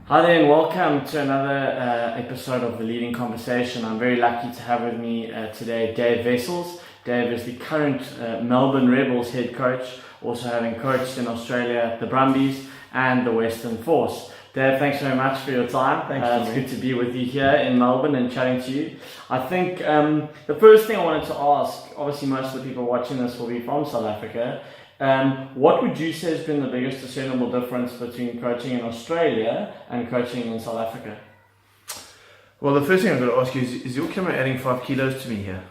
Hi there and welcome to another episode of The Leading Conversation. I'm very lucky to have with me today Dave Wessels. Dave is the current Melbourne Rebels head coach, also having coached in Australia the Brumbies and the Western Force. Dave, thanks very much for your time. It's good to be with you here in Melbourne and chatting to you. I think the first thing I wanted to ask, obviously most of the people watching this will be from South Africa. What would you say has been the biggest discernible difference between coaching in Australia and coaching in South Africa? Well, the first thing I'm going to ask you is your camera adding 5 kilos to me here?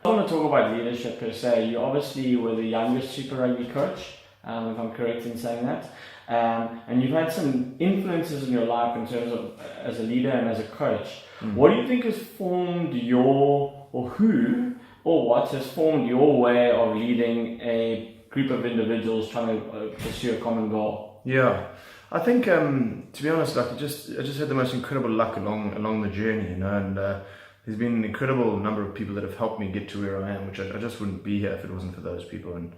I want to talk about leadership per se. You obviously were the youngest Super Rugby coach, if I'm correct in saying that. And you've had some influences in your life in terms of as a leader and as a coach. What do you think has formed what has formed your way of leading a group of individuals trying to pursue a common goal? Yeah, I think to be honest, I just had the most incredible luck along the journey, and there's been an incredible number of people that have helped me get to where I am, which I just wouldn't be here if it wasn't for those people. And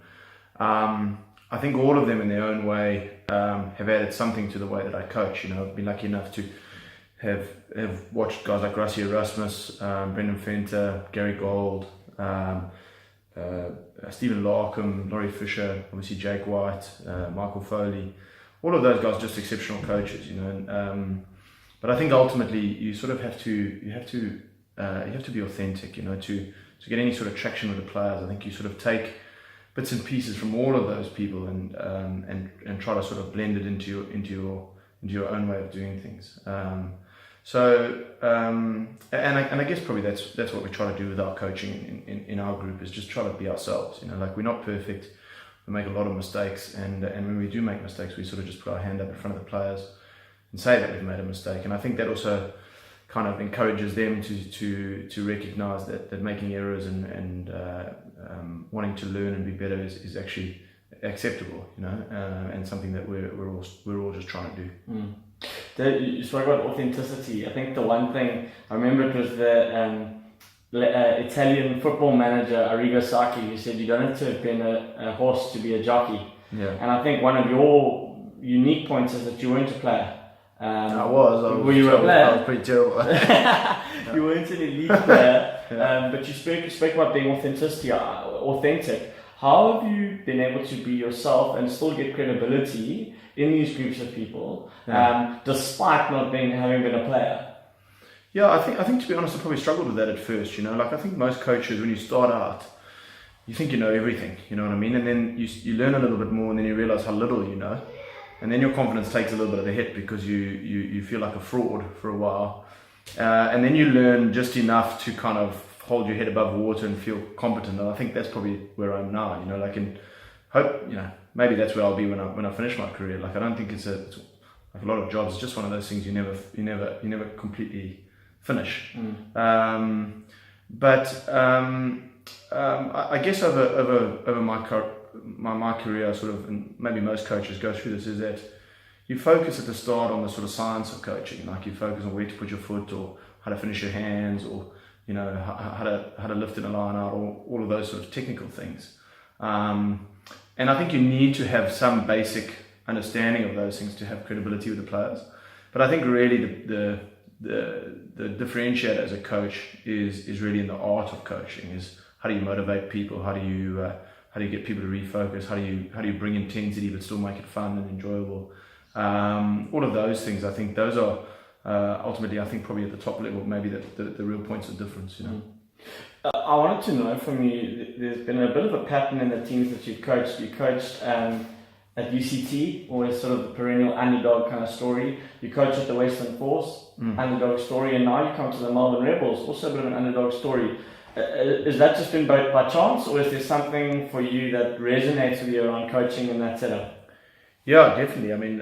I think all of them in their own way have added something to the way that I coach. I've been lucky enough to have watched guys like Rassie Erasmus, Brendan Fenter, Gary Gold, Stephen Larkham, Laurie Fisher, obviously Jake White, Michael Foley, all of those guys just exceptional coaches, but I think ultimately you sort of have to be authentic, to get any sort of traction with the players. I think you sort of take bits and pieces from all of those people and try to sort of blend it into your own way of doing things. And I guess probably that's what we try to do with our coaching in our group, is just try to be ourselves. Like, we're not perfect, we make a lot of mistakes, and when we do make mistakes, we sort of just put our hand up in front of the players and say that we've made a mistake. And I think that also kind of encourages them to recognise that making errors and wanting to learn and be better is actually acceptable, and something that we're all just trying to do. You spoke about authenticity. I think the one thing I remember, it was the Italian football manager Arrigo Sacchi, who said you don't have to have been a horse to be a jockey. Yeah. And I think one of your unique points is that you weren't a player. I was. Were you a player? I was pretty terrible. You weren't an elite player, but you spoke about being authentic. How have you been able to be yourself and still get credibility in these groups of people, despite not having been a player? Yeah, I think to be honest, I probably struggled with that at first. Like, I think most coaches, when you start out, you think you know everything. You know what I mean? And then you learn a little bit more, and then you realize how little you know, and then your confidence takes a little bit of a hit because you feel like a fraud for a while, and then you learn just enough to kind of hold your head above water and feel competent. And I think that's probably where I am now. Like, in hope, maybe that's where I'll be when I finish my career. Like, I don't think it's like a lot of jobs. It's just one of those things you never completely finish. I guess over my career, sort of, and maybe most coaches go through this, is that you focus at the start on the sort of science of coaching. Like, you focus on where to put your foot, or how to finish your hands, or how to lift in a line out, or all of those sort of technical things. And I think you need to have some basic understanding of those things to have credibility with the players. But I think really the differentiator as a coach is really in the art of coaching. Is how do you motivate people? How do you get people to refocus? How do you bring intensity but still make it fun and enjoyable? All of those things. I think those are ultimately, I think, probably at the top level, maybe the real points of difference. I wanted to know from you, there's been a bit of a pattern in the teams that you've coached. You coached at UCT, always sort of the perennial underdog kind of story. You coached at the Western Force, underdog story, and now you come to the Melbourne Rebels, also a bit of an underdog story. Is that just been by chance, or is there something for you that resonates with you around coaching in that setup? Yeah, definitely. I mean,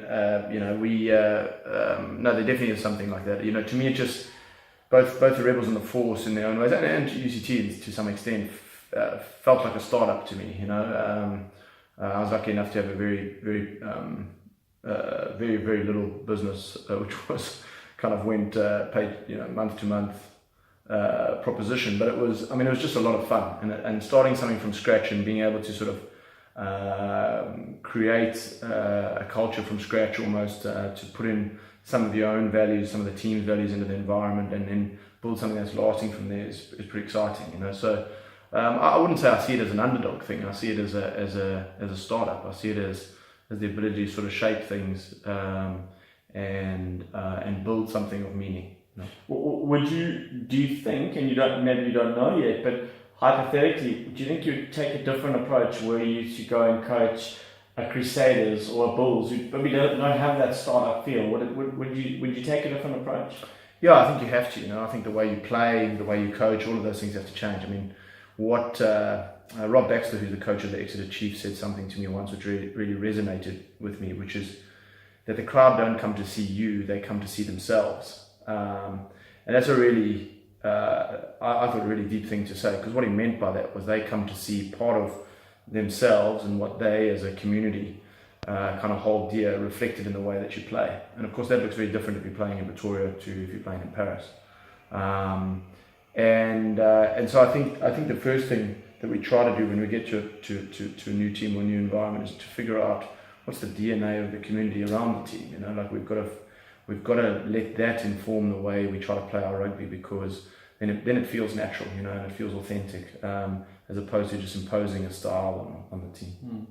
no, there definitely is something like that. To me, it just both the Rebels and the Force in their own ways, and UCT to some extent, felt like a startup to me. I was lucky enough to have a very, very, very little business, which was kind of went paid, month to month proposition. But it was just a lot of fun, and starting something from scratch and being able to sort of create a culture from scratch almost, to put in some of your own values, some of the team's values into the environment, and then build something that's lasting from there is pretty exciting, you know. So I wouldn't say I see it as an underdog thing. I see it as a startup. I see it as the ability to sort of shape things and build something of meaning. You know? Do you think, and maybe you don't know yet, but hypothetically, do you think you'd take a different approach where you used to go and coach a Crusaders or a Bulls who maybe don't have that startup feel? Would you take a different approach? Yeah, I think you have to. You know, I think the way you play, the way you coach, all of those things have to change. I mean, what Rob Baxter, who's the coach of the Exeter Chiefs, said something to me once which really resonated with me, which is that the crowd don't come to see you; they come to see themselves. And that's a really, I thought, a really deep thing to say, because what he meant by that was they come to see part of themselves and what they as a community kind of hold dear reflected in the way that you play. And of course that looks very different if you're playing in Pretoria to if you're playing in Paris. And so I think the first thing that we try to do when we get to a new team or a new environment is to figure out what's the DNA of the community around the team. You know, like we've got to let that inform the way we try to play our rugby, because then it feels natural, you know, and it feels authentic, as opposed to just imposing a style on the team.